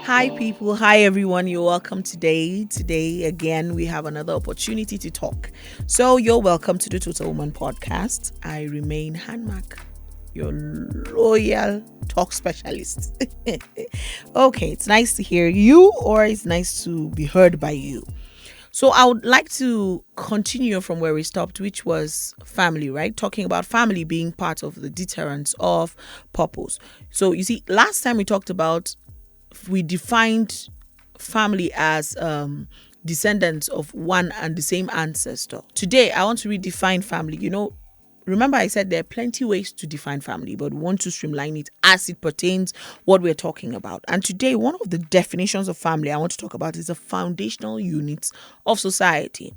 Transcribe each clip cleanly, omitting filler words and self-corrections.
Hi, people. Hi, everyone. You're welcome today. Today, again, we have another opportunity to talk. So, you're welcome to the Total Woman podcast. I remain Hanmak, your loyal talk specialist. Okay, it's nice to hear you, or it's nice to be heard by you. So, I would like to continue from where we stopped, which was family, right? Talking about family being part of the deterrence of purpose. So, you see, last time we defined family as descendants of one and the same ancestor. Today, I want to redefine family. Remember I said there are plenty ways to define family, but we want to streamline it as it pertains what we're talking about. And today, one of the definitions of family I want to talk about is the foundational units of society,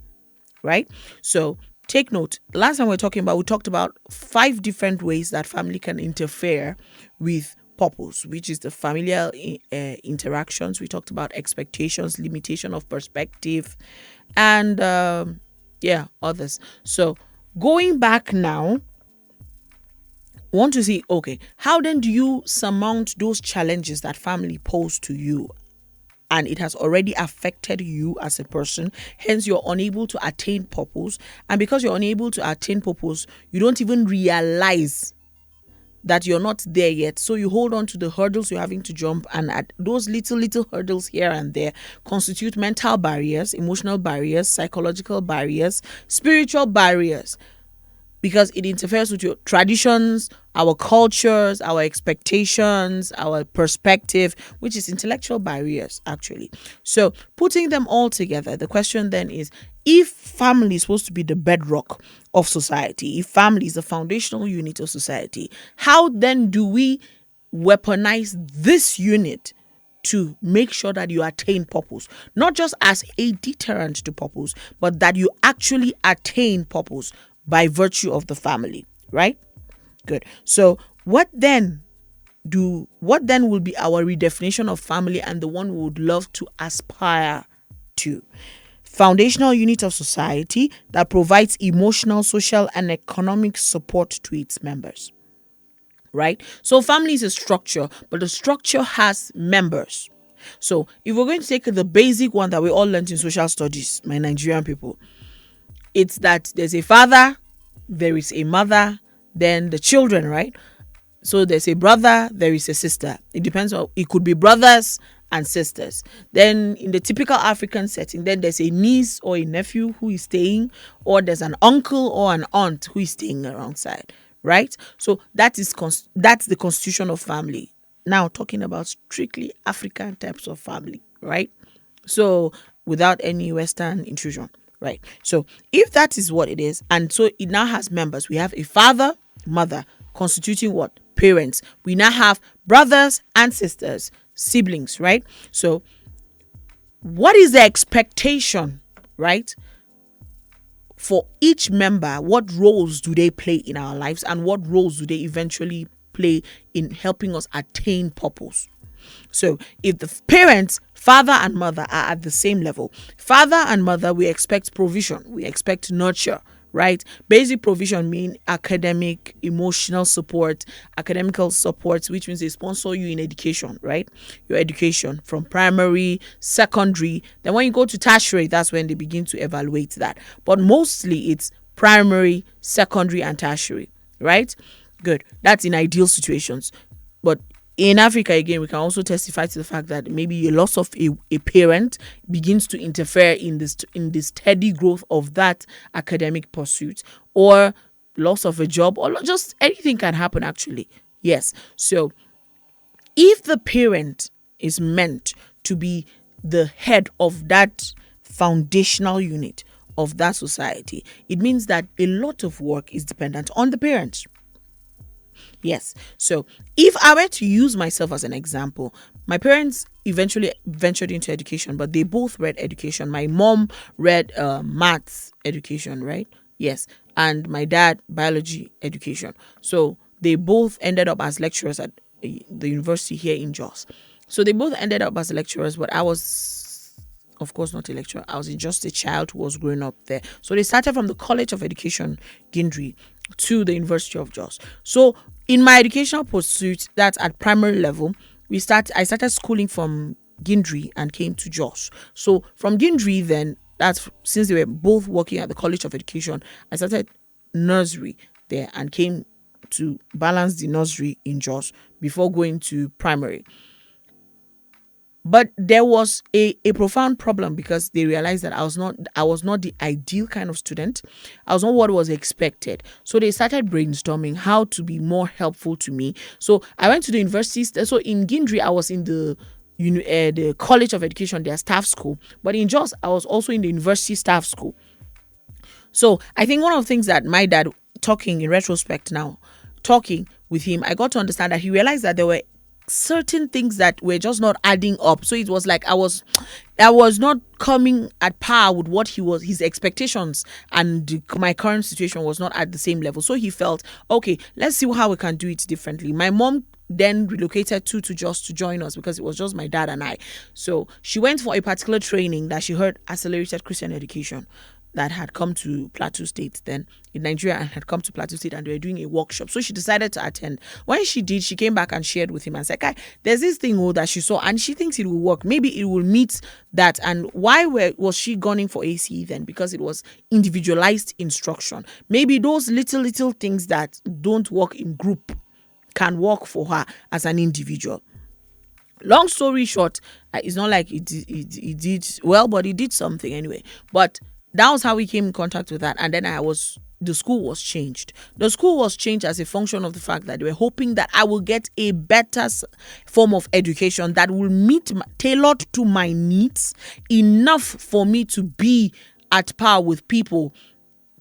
right? So take note. Last time we talked about 5 different ways that family can interfere with purpose, which is the familial interactions. We talked about expectations, limitation of perspective, and others. So going back now, want to see, okay, how then do you surmount those challenges that family pose to you? And it has already affected you as a person. Hence, you're unable to attain purpose. And because you're unable to attain purpose, you don't even realize that you're not there yet. So you hold on to the hurdles you're having to jump, and at those little hurdles here and there constitute mental barriers, emotional barriers, psychological barriers, spiritual barriers, because it interferes with your traditions, our cultures, our expectations, our perspective, which is intellectual barriers, actually. So putting them all together, the question then is, if family is supposed to be the bedrock of society, if family is the foundational unit of society, how then do we weaponize this unit to make sure that you attain purpose, not just as a deterrent to purpose, but that you actually attain purpose by virtue of the family, right? Good. So what then will be our redefinition of family, and the one we would love to aspire to? Foundational unit of society that provides emotional, social, and economic support to its members, right? So family is a structure, but the structure has members. So if we're going to take the basic one that we all learned in social studies, my Nigerian people, it's that there's a father, there is a mother, then the children, right? So there's a brother, there is a sister. It depends on, it could be brothers and sisters. Then in the typical African setting, then there's a niece or a nephew who is staying, or there's an uncle or an aunt who is staying alongside, right? So that's the constitution of family. Now talking about strictly African types of family, right? So without any Western intrusion. Right. So if that is what it is, and so it now has members, we have a father, mother, constituting what? Parents. We now have brothers and sisters, siblings, right? So what is the expectation, right, for each member? What roles do they play in our lives, and what roles do they eventually play in helping us attain purpose? So if the parents, father and mother, are at the same level, father and mother, we expect provision, we expect nurture, right? Basic provision mean academic, emotional support, academical support, which means they sponsor you in education, right? Your education from primary, secondary. Then when you go to tertiary, that's when they begin to evaluate that. But mostly it's primary, secondary, and tertiary, right? Good. That's in ideal situations. But in Africa, again, we can also testify to the fact that maybe a loss of a parent begins to interfere in this steady growth of that academic pursuit, or loss of a job, or just anything can happen, actually. Yes. So if the parent is meant to be the head of that foundational unit of that society, it means that a lot of work is dependent on the parents. Yes. So if I were to use myself as an example, my parents eventually ventured into education, but they both read education. My mom read maths education, right? Yes. And my dad, biology education. So they both ended up as lecturers at the university here in Jos. So they both ended up as lecturers, but I was, of course, not a lecturer. I was just a child who was growing up there. So they started from the College of Education, Gindri, to the University of Jos. So in my educational pursuit, that's at primary level, I started schooling from Gindri and came to Jos. So from Gindri, then that's since they were both working at the College of Education, I started nursery there and came to balance the nursery in Jos before going to primary. But there was a profound problem because they realized that I was not the ideal kind of student. I was not what was expected. So they started brainstorming how to be more helpful to me. So I went to the university. So in Gindri, I was in the College of Education, their staff school. But in Jos, I was also in the university staff school. So I think one of the things that my dad, talking in retrospect now, talking with him, I got to understand that he realized that there were certain things that were just not adding up. So it was like I was not coming at par with what his expectations, and my current situation was not at the same level. So he felt, okay, let's see how we can do it differently. My mom then relocated to Jos to join us because it was just my dad and I. So she went for a particular training that she heard, accelerated Christian education, that had come to Plateau State then in Nigeria, and had come to Plateau State, and they were doing a workshop. So she decided to attend. When she did, she came back and shared with him and said, "Kai, there's this thing that she saw and she thinks it will work. Maybe it will meet that." And why was she gunning for ACE then? Because it was individualized instruction. Maybe those little things that don't work in group can work for her as an individual. Long story short, it's not like it did well, but it did something anyway. But that was how we came in contact with that. And then the school was changed. The school was changed as a function of the fact that they were hoping that I will get a better form of education that will tailored to my needs, enough for me to be at par with people,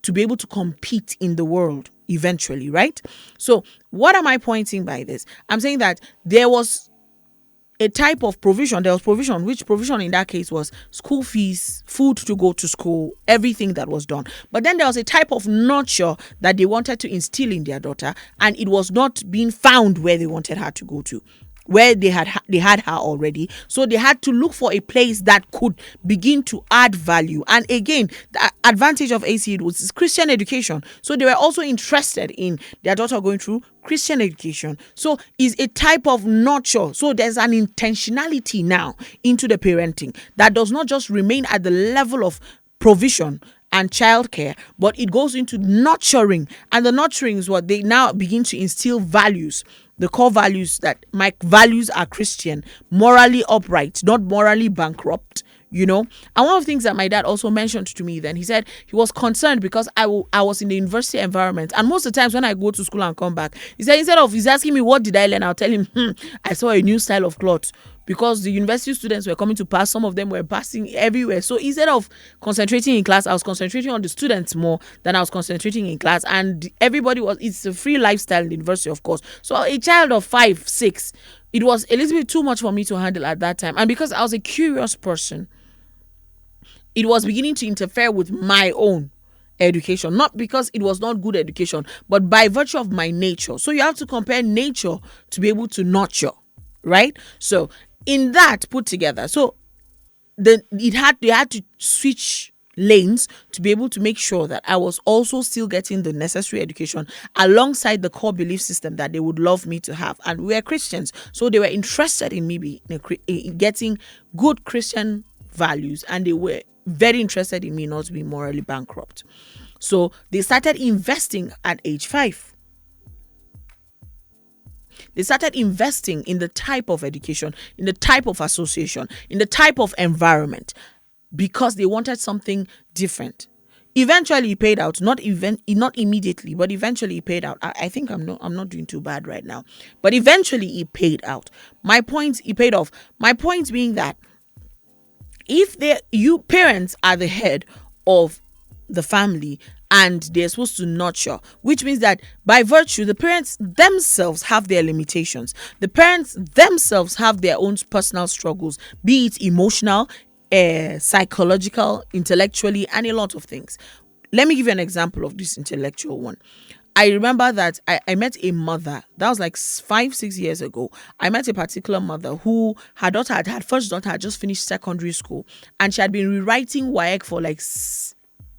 to be able to compete in the world eventually, right? So what am I pointing by this? I'm saying that there was a type of provision. There was provision, which provision in that case was school fees, food to go to school, everything that was done. But then there was a type of nurture that they wanted to instill in their daughter, and it was not being found where they wanted her to go to, where they had her already. So they had to look for a place that could begin to add value. And again, the advantage of AC was Christian education. So they were also interested in their daughter going through Christian education. So is a type of nurture. So there's an intentionality now into the parenting that does not just remain at the level of provision and childcare, but it goes into nurturing. And the nurturing is what they now begin to instill values. The core values that my values are Christian, morally upright, not morally bankrupt, And one of the things that my dad also mentioned to me then, he said he was concerned because I was in the university environment. And most of the times when I go to school and come back, he said, instead of he's asking me, what did I learn? I'll tell him, I saw a new style of cloth. Because the university students were coming to pass, some of them were passing everywhere. So instead of concentrating in class, I was concentrating on the students more than I was concentrating in class. And it's a free lifestyle in the university, of course. So a child of 5, 6, it was a little bit too much for me to handle at that time. And because I was a curious person, it was beginning to interfere with my own education, not because it was not good education, but by virtue of my nature. So you have to compare nature to be able to nurture, right? So in that put together, so they had to switch lanes to be able to make sure that I was also still getting the necessary education alongside the core belief system that they would love me to have. And we are Christians, so they were interested in me in getting good Christian values, and they were very interested in me not being morally bankrupt. So they started investing at age 5. They started investing in the type of education, in the type of association, in the type of environment, because they wanted something different. Eventually, it paid out. Not immediately, but eventually it paid out. I think I'm not doing too bad right now, but eventually it paid out. It paid off. My point being that if you parents are the head of the family, and they're supposed to nurture, which means that by virtue, the parents themselves have their limitations. The parents themselves have their own personal struggles, be it emotional, psychological, intellectually, and a lot of things. Let me give you an example of this intellectual one. I remember that I met a mother, that was like 5-6 years ago. I met a particular mother who, her first daughter had just finished secondary school, and she had been rewriting WAEC for like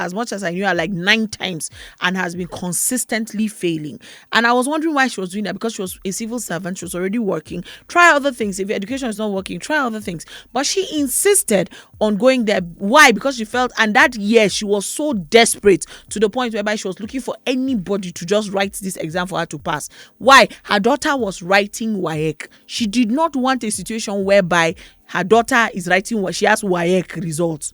as much as I knew her, like 9 times, and has been consistently failing. And I was wondering why she was doing that, because she was a civil servant. She was already working. Try other things. If your education is not working, try other things. But she insisted on going there. Why? Because she felt, and that year she was so desperate to the point whereby she was looking for anybody to just write this exam for her to pass. Why? Her daughter was writing WAEC. She did not want a situation whereby her daughter is writing what she has WAEC results,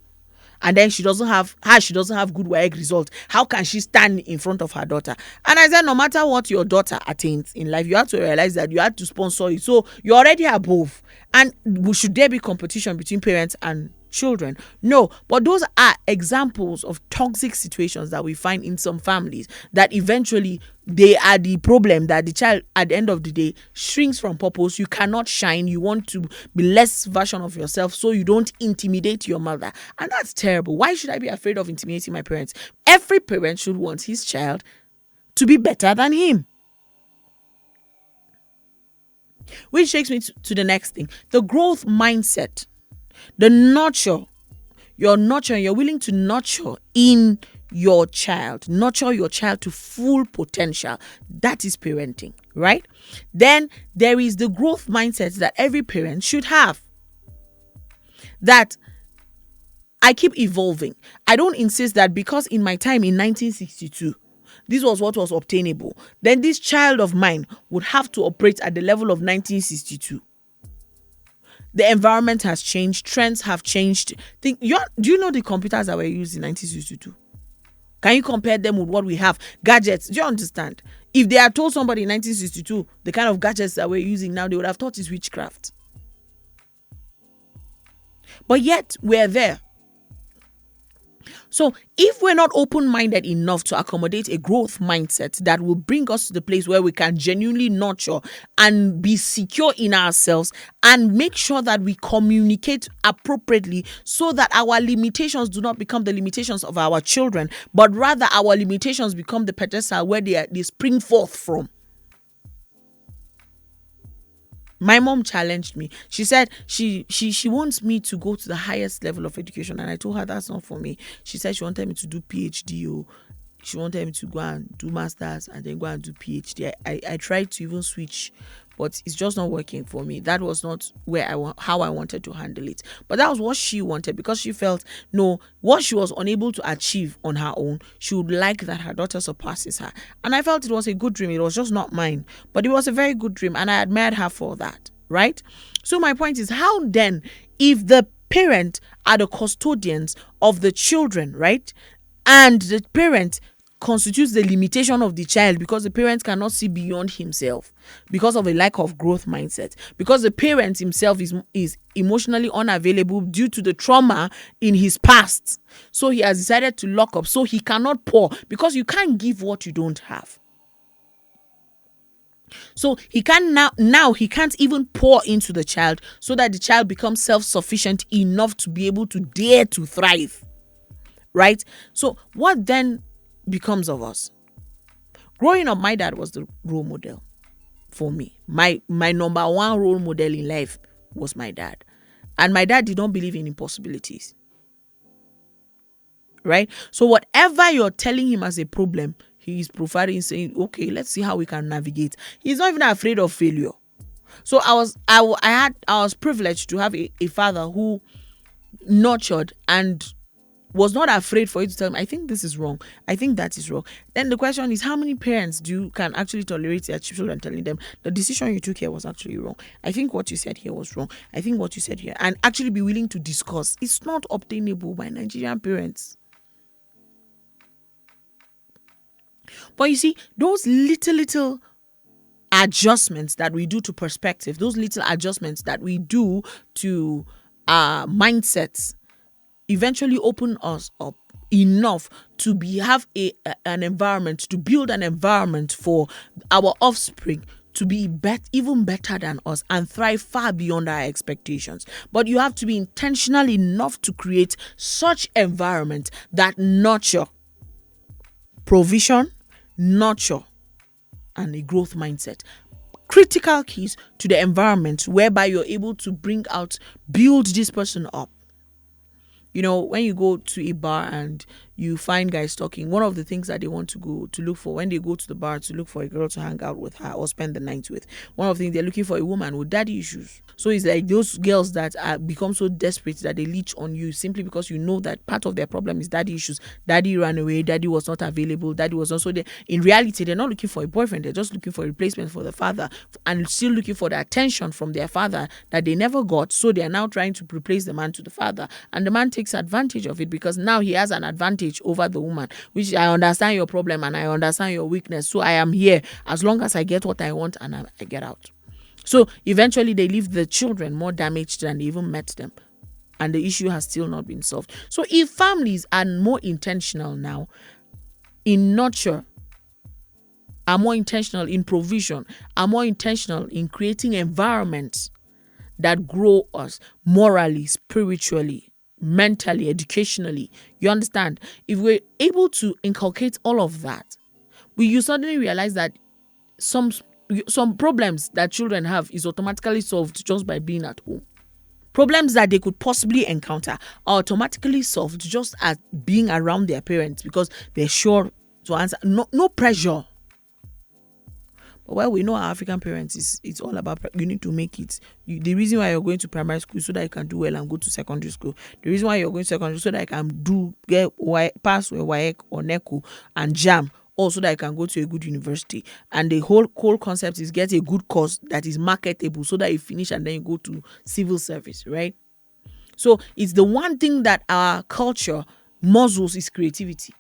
and then she doesn't have good WAEC results. How can she stand in front of her daughter? And I said, no matter what your daughter attains in life, you have to realize that you have to sponsor it. So you're already above. And should there be competition between parents and children? No. But those are examples of toxic situations that we find in some families, that eventually they are the problem, that the child at the end of the day shrinks from purpose. You cannot shine. You want to be less version of yourself, so you don't intimidate your mother. And that's terrible. Why should I be afraid of intimidating my parents? Every parent should want his child to be better than him. Which takes me to the next thing, the growth mindset. The nurture, you're willing to nurture in your child, nurture your child to full potential. That is parenting, right? Then there is the growth mindset that every parent should have, that I keep evolving. I don't insist that because in my time in 1962, this was what was obtainable, then this child of mine would have to operate at the level of 1962. The environment has changed. Trends have changed. Do you know the computers that were used in 1962? Can you compare them with what we have? Gadgets. Do you understand? If they had told somebody in 1962 the kind of gadgets that we're using now, they would have thought it's witchcraft. But yet, we're there. So if we're not open-minded enough to accommodate a growth mindset that will bring us to the place where we can genuinely nurture and be secure in ourselves and make sure that we communicate appropriately, so that our limitations do not become the limitations of our children, but rather our limitations become the pedestal where they spring forth from. My mom challenged me. She said she wants me to go to the highest level of education, and I told her that's not for me. She said she wanted me to do PhD. She wanted me to go and do masters and then go and do PhD. I tried to even switch, but it's just not working for me. That was not how I wanted to handle it. But that was what she wanted, because she felt, no, what she was unable to achieve on her own, she would like that her daughter surpasses her. And I felt it was a good dream. It was just not mine, but it was a very good dream, and I admired her for that, right? So my point is, how then, if the parent are the custodians of the children, right, and the parent constitutes the limitation of the child because the parent cannot see beyond himself because of a lack of growth mindset, because the parent himself is emotionally unavailable due to the trauma in his past, so he has decided to lock up, so he cannot pour, because you can't give what you don't have. So he can't even pour into the child so that the child becomes self-sufficient enough to be able to dare to thrive, right? So what then becomes of us? Growing up, my dad was the role model for me. My number one role model in life was my dad. And my dad did not believe in impossibilities, right? So whatever you're telling him as a problem, he is providing, saying, okay, let's see how we can navigate. He's not even afraid of failure. So I was privileged to have a father who nurtured and was not afraid for you to tell him, I think this is wrong, I think that is wrong. Then the question is, how many parents can actually tolerate their children telling them the decision you took here was actually wrong? I think what you said here was wrong. I think what you said here, and actually be willing to discuss. It's not obtainable by Nigerian parents. But you see, those little adjustments that we do to perspective, those little adjustments that we do to mindsets, eventually open us up enough to have an environment, to build an environment for our offspring to be even better than us and thrive far beyond our expectations. But you have to be intentional enough to create such environment that nurture provision, nurture, and a growth mindset. Critical keys to the environment whereby you're able to build this person up. You know, when you go to a bar and you find guys talking. One of the things that they want to go to look for when they go to the bar to look for a girl to hang out with her or spend the night with, one of the things they're looking for a woman with daddy issues. So it's like those girls that are become so desperate that they leech on you simply because you know that part of their problem is daddy issues. Daddy ran away, daddy was not available, daddy was also there. In reality, they're not looking for a boyfriend, they're just looking for a replacement for the father and still looking for the attention from their father that they never got. So they're now trying to replace the man to the father, and the man takes advantage of it because now he has an advantage over the woman, which I understand your problem and I understand your weakness, so I am here as long as I get what I want and I get out. So eventually they leave the children more damaged than they even met them, and the issue has still not been solved. So if families are more intentional now in nurture, are more intentional in provision, are more intentional in creating environments that grow us morally, spiritually, mentally, educationally, you understand? If we're able to inculcate all of that, you suddenly realize that some problems that children have is automatically solved just by being at home. Problems that they could possibly encounter are automatically solved just as being around their parents because they're sure to answer. No pressure. But well, we know our African parents, it's all about you need to make it. The reason why you're going to primary school is so that you can do well and go to secondary school. The reason why you're going to secondary school so that you can pass with WAEC or NECO and JAM, also that I can go to a good university. And the whole concept is get a good course that is marketable so that you finish and then you go to civil service, right? So it's the one thing that our culture muzzles is creativity.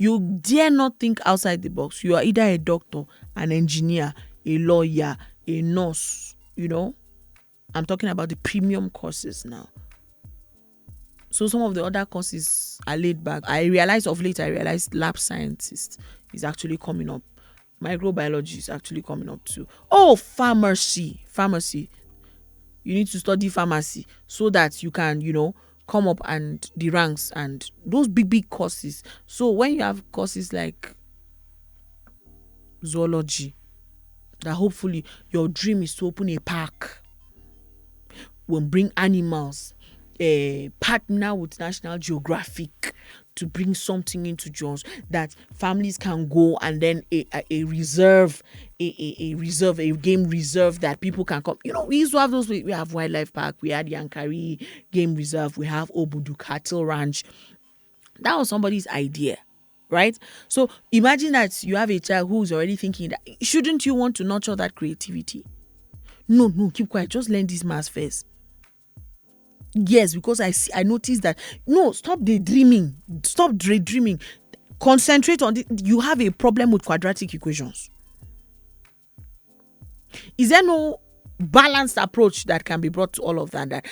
You dare not think outside the box. You are either a doctor, an engineer, a lawyer, a nurse, I'm talking about the premium courses now. So some of the other courses are laid back. I realized lab scientist is actually coming up. Microbiology is actually coming up too. Oh, pharmacy. You need to study pharmacy so that you can, come up and the ranks and those big courses. So when you have courses like zoology, that hopefully your dream is to open a park, will bring animals, partner with National Geographic to bring something into Jones that families can go, and then a reserve, a game reserve that people can come. We used to have those. We have Wildlife Park, we had Yankari Game Reserve, we have Obudu Cattle Ranch. That was somebody's idea, right? So imagine that you have a child who's already thinking that. Shouldn't you want to nurture that creativity? No, keep quiet. Just learn this math first. Yes, because I noticed that. No, stop daydreaming. Concentrate on it. You have a problem with quadratic equations. Is there no balanced approach that can be brought to all of that?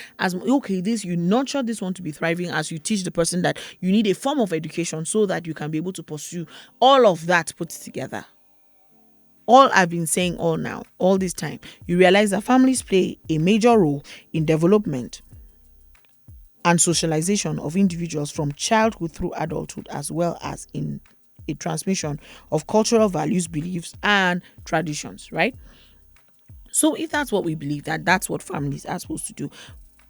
You nurture this one to be thriving as you teach the person that you need a form of education so that you can be able to pursue all of that put together. All I've been saying all this time, you realize that families play a major role in development and socialization of individuals from childhood through adulthood, as well as in a transmission of cultural values, beliefs, and traditions, right? So if that's what we believe, that's what families are supposed to do,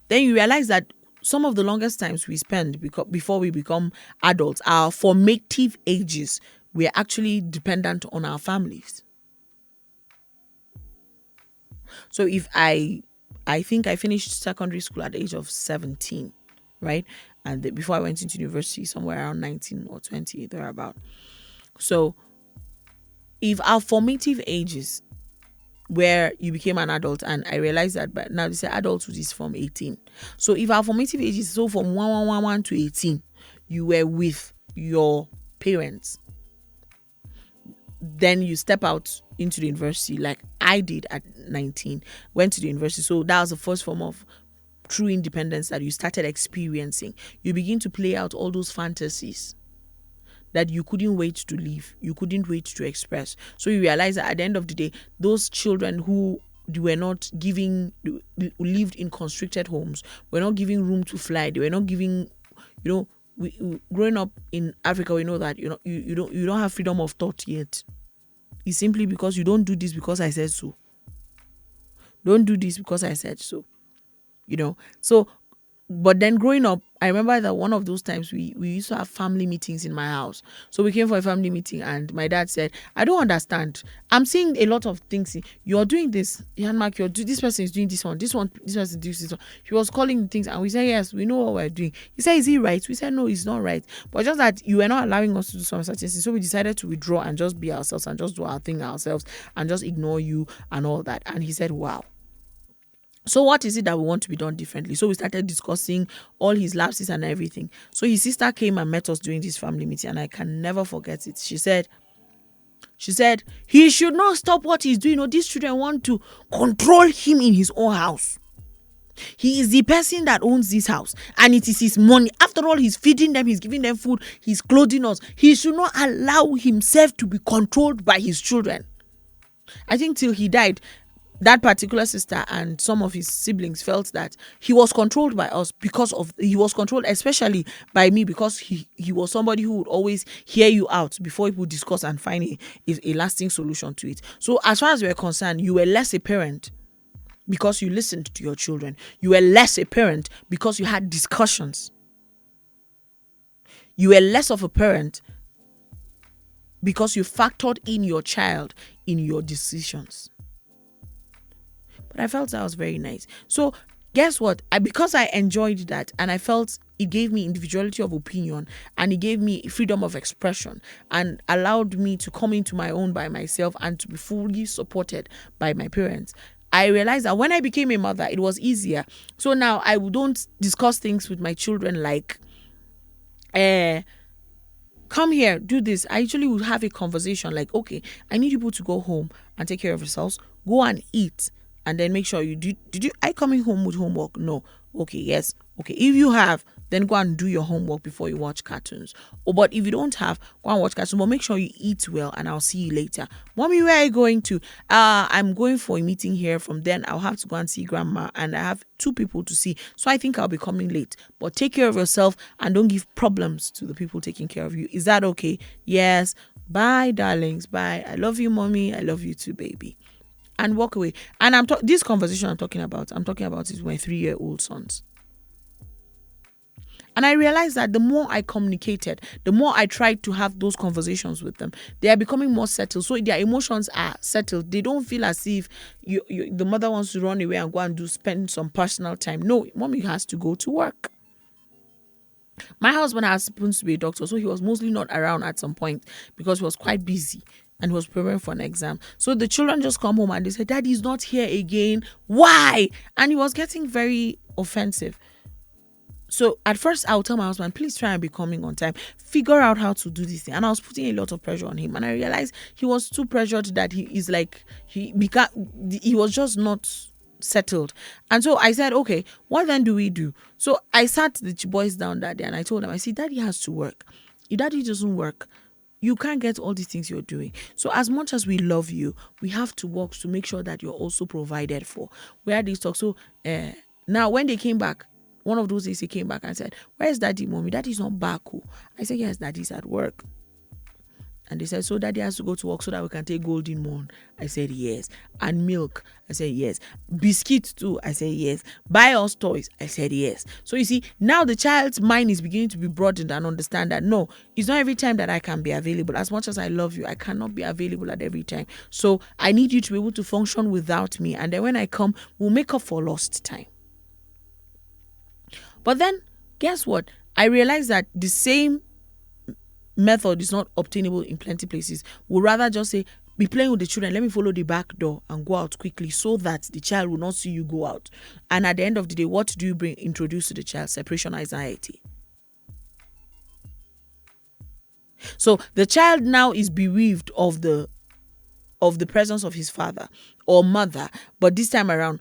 then you realize that some of the longest times we spend before we become adults, our formative ages, we're actually dependent on our families. So if I think I finished secondary school at the age of 17, right? And before I went into university, somewhere around 19 or 20, thereabout. So if our formative ages where you became an adult, and I realized that but now they say adulthood is from 18. So if our formative ages, so from 1 to 18, you were with your parents, then you step out into the university like I did at 19, went to the university. So that was the first form of true independence that you started experiencing. You begin to play out all those fantasies that you couldn't wait to live, you couldn't wait to express. So you realize that at the end of the day, those children who were not lived in constricted homes, were not giving room to fly, they were not giving, growing up in Africa, we know that you don't have freedom of thought yet. It's simply because you don't do this because I said so. Don't do this because I said so. So, but then growing up, I remember that one of those times we used to have family meetings in my house. So we came for a family meeting and my dad said, I don't understand. I'm seeing a lot of things. You're doing this, Jan Mark, this person is doing this one, this person is doing this one. He was calling things and we said, yes, we know what we're doing. He said, is he right? We said, no, he's not right. But just that you were not allowing us to do some certain things. So we decided to withdraw and just be ourselves and just do our thing ourselves and just ignore you and all that. And he said, wow. So what is it that we want to be done differently? So we started discussing all his lapses and everything. So his sister came and met us during this family meeting and I can never forget it. She said, he should not stop what he's doing. Or these children want to control him in his own house. He is the person that owns this house and it is his money. After all, he's feeding them, he's giving them food, he's clothing us. He should not allow himself to be controlled by his children. I think till he died, that particular sister and some of his siblings felt that he was controlled by us he was controlled especially by me because he was somebody who would always hear you out before he would discuss and find a lasting solution to it. So as far as we're concerned, you were less a parent because you listened to your children. You were less a parent because you had discussions. You were less of a parent because you factored in your child in your decisions. But I felt that was very nice. So guess what? Because I enjoyed that and I felt it gave me individuality of opinion and it gave me freedom of expression and allowed me to come into my own by myself and to be fully supported by my parents. I realized that when I became a mother, it was easier. So now I don't discuss things with my children like, come here, do this. I usually would have a conversation like, okay, I need people to go home and take care of yourselves. Go and eat. And then make sure are you coming home with homework? No. Okay, yes. Okay, if you have, then go and do your homework before you watch cartoons. But if you don't have, go and watch cartoons. But make sure you eat well and I'll see you later. Mommy, where are you going to? I'm going for a meeting here. From then, I'll have to go and see grandma and I have 2 people to see. So I think I'll be coming late. But take care of yourself and don't give problems to the people taking care of you. Is that okay? Yes. Bye, darlings. Bye. I love you, mommy. I love you too, baby. And walk away. And this conversation I'm talking about is with my 3-year-old sons. And I realized that the more I communicated, the more I tried to have those conversations with them, they are becoming more settled. So their emotions are settled. They don't feel as if the mother wants to run away and go and spend some personal time. No, mommy has to go to work. My husband happens to be a doctor, so he was mostly not around at some point because he was quite busy. And was preparing for an exam. So the children just come home and they say, Daddy's not here again. Why? And he was getting very offensive. So at first I would tell my husband, please try and be coming on time. Figure out how to do this thing. And I was putting a lot of pressure on him. And I realized he was too pressured that he was just not settled. And so I said, okay, what then do we do? So I sat the boys down that day and I told them, I said, Daddy has to work. If Daddy doesn't work, you can't get all these things you're doing. So as much as we love you, we have to work to make sure that you're also provided for. We had this talk. So now when they came back, one of those days he came back and said, where's Daddy, Mommy? Daddy's not back. I said, yes, Daddy's at work. And they said, so Daddy has to go to work so that we can take Golden Morn. I said, yes. And milk. I said, yes. Biscuits too. I said, yes. Buy us toys. I said, yes. So you see, now the child's mind is beginning to be broadened and understand that, no, it's not every time that I can be available. As much as I love you, I cannot be available at every time. So I need you to be able to function without me. And then when I come, we'll make up for lost time. But then, guess what? I realized that the same method is not obtainable in plenty places. We'll rather just say, be playing with the children, let me follow the back door and go out quickly so that the child will not see you go out. And at the end of the day, what do you introduce to the child? Separation anxiety. So the child now is bereaved of the presence of his father or mother, but this time around,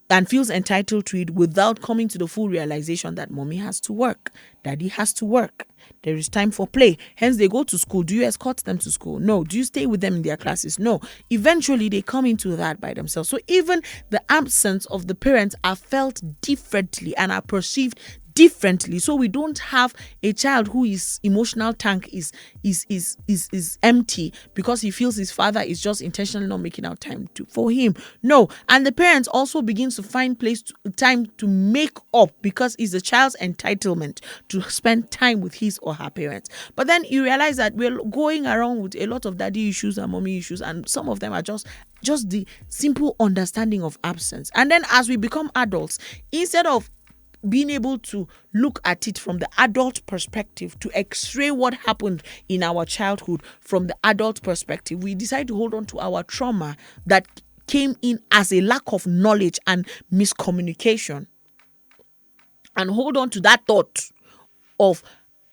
and feels entitled to it without coming to the full realization that mommy has to work, daddy has to work. There is time for play. Hence, they go to school. Do you escort them to school? No. Do you stay with them in their classes? No. Eventually, they come into that by themselves. So even the absence of the parents are felt differently and are perceived differently, so we don't have a child who is emotional tank is empty because he feels his father is just intentionally not making out time for him. No. And the parents also begins to find time to make up, because it's the child's entitlement to spend time with his or her parents. But then you realize that we're going around with a lot of daddy issues and mommy issues, and some of them are just the simple understanding of absence. And then as we become adults, instead of being able to look at it from the adult perspective, to x-ray what happened in our childhood from the adult perspective, we decide to hold on to our trauma that came in as a lack of knowledge and miscommunication, and hold on to that thought of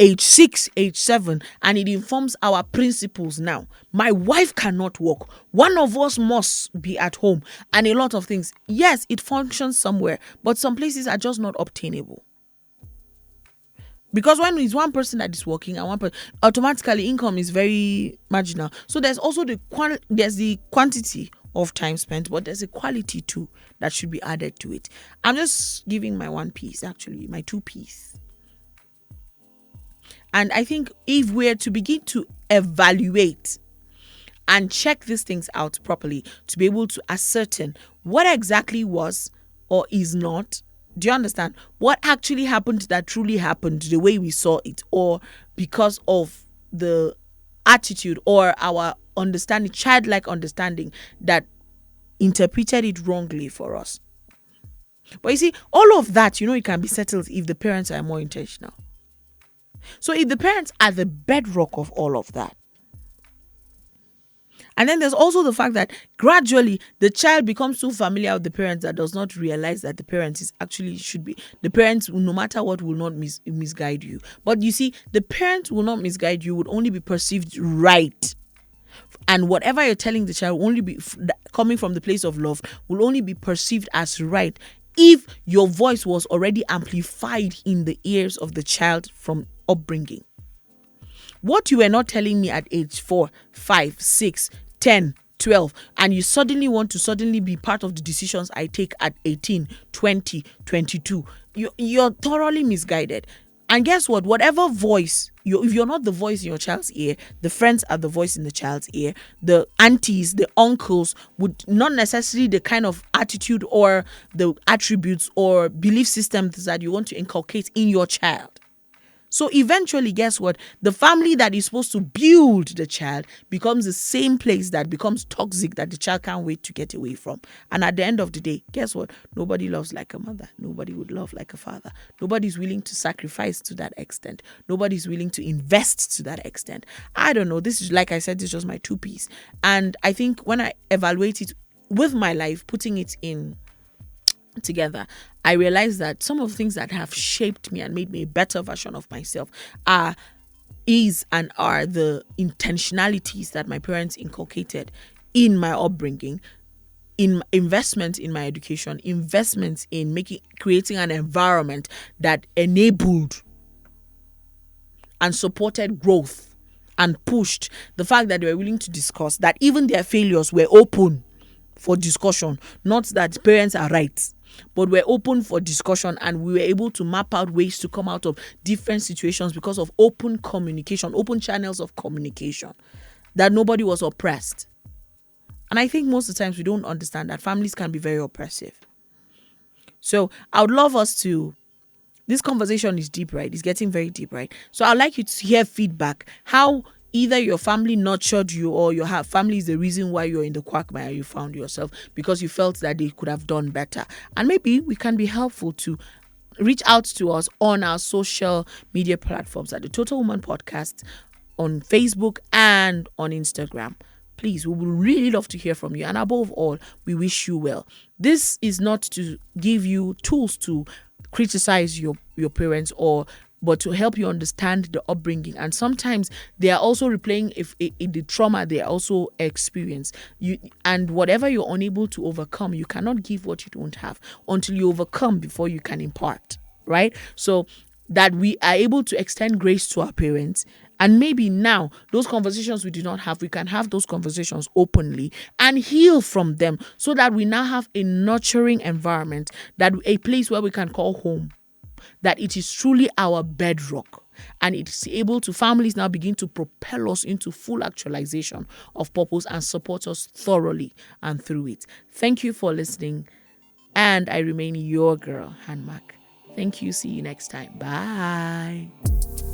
age 6, age 7, and it informs our principles now. My wife cannot work. One of us must be at home, and a lot of things. Yes, it functions somewhere, but some places are just not obtainable. Because when it's one person that is working and one person, automatically income is very marginal. So there's also the quantity of time spent, but there's a quality too that should be added to it. I'm just giving my one piece, actually, my two piece. And I think if we're to begin to evaluate and check these things out properly, to be able to ascertain what exactly was or is not, do you understand? What actually happened that truly happened the way we saw it, or because of the attitude or our understanding, childlike understanding, that interpreted it wrongly for us. But you see, all of that, it can be settled if the parents are more intentional. So if the parents are the bedrock of all of that, and then there's also the fact that gradually the child becomes so familiar with the parents that does not realize that the parents should be the parents, no matter what, will not misguide you. But you see, the parents will not misguide you, would only be perceived right. And whatever you're telling the child will only be coming from the place of love, will only be perceived as right if your voice was already amplified in the ears of the child from upbringing. What you were not telling me at age 4, 5, 6, 10, 12, and you suddenly want to be part of the decisions I take at 18, 20, 22, you're thoroughly misguided. And guess what? Whatever voice, if you're not the voice in your child's ear, the friends are the voice in the child's ear, the aunties, the uncles, would not necessarily the kind of attitude or the attributes or belief systems that you want to inculcate in your child. So eventually, guess what? The family that is supposed to build the child becomes the same place that becomes toxic, that the child can't wait to get away from. And at the end of the day, guess what? Nobody loves like a mother. Nobody would love like a father. Nobody's willing to sacrifice to that extent. Nobody's willing to invest to that extent. I don't know. This is, like I said, this is just my two piece. And I think when I evaluate it with my life, putting it in together, I realized that some of the things that have shaped me and made me a better version of myself are the intentionalities that my parents inculcated in my upbringing, in investment in my education, investments in creating an environment that enabled and supported growth and pushed the fact that they were willing to discuss, that even their failures were open for discussion. Not that parents are right, but we're open for discussion, and we were able to map out ways to come out of different situations because of open communication, open channels of communication, that nobody was oppressed. And I think most of the times we don't understand that families can be very oppressive. So I would love us to, this conversation is deep, right? It's getting very deep, right? So I'd like you to hear feedback, how either your family nurtured you or your family is the reason why you're in the quagmire you found yourself, because you felt that they could have done better. And maybe we can be helpful to reach out to us on our social media platforms at the Total Woman Podcast on Facebook and on Instagram. Please, we would really love to hear from you. And above all, we wish you well. This is not to give you tools to criticize your parents, but to help you understand the upbringing. And sometimes they are also replaying the trauma they also experience. And whatever you're unable to overcome, you cannot give what you don't have until you overcome before you can impart, right? So that we are able to extend grace to our parents. And maybe now, those conversations we do not have, we can have those conversations openly and heal from them, so that we now have a nurturing environment, that a place where we can call home. that it is truly our bedrock. And it's able to, families now begin to propel us into full actualization of purpose and support us thoroughly and through it. Thank you for listening. And I remain your girl, Hanmak. Thank you. See you next time. Bye.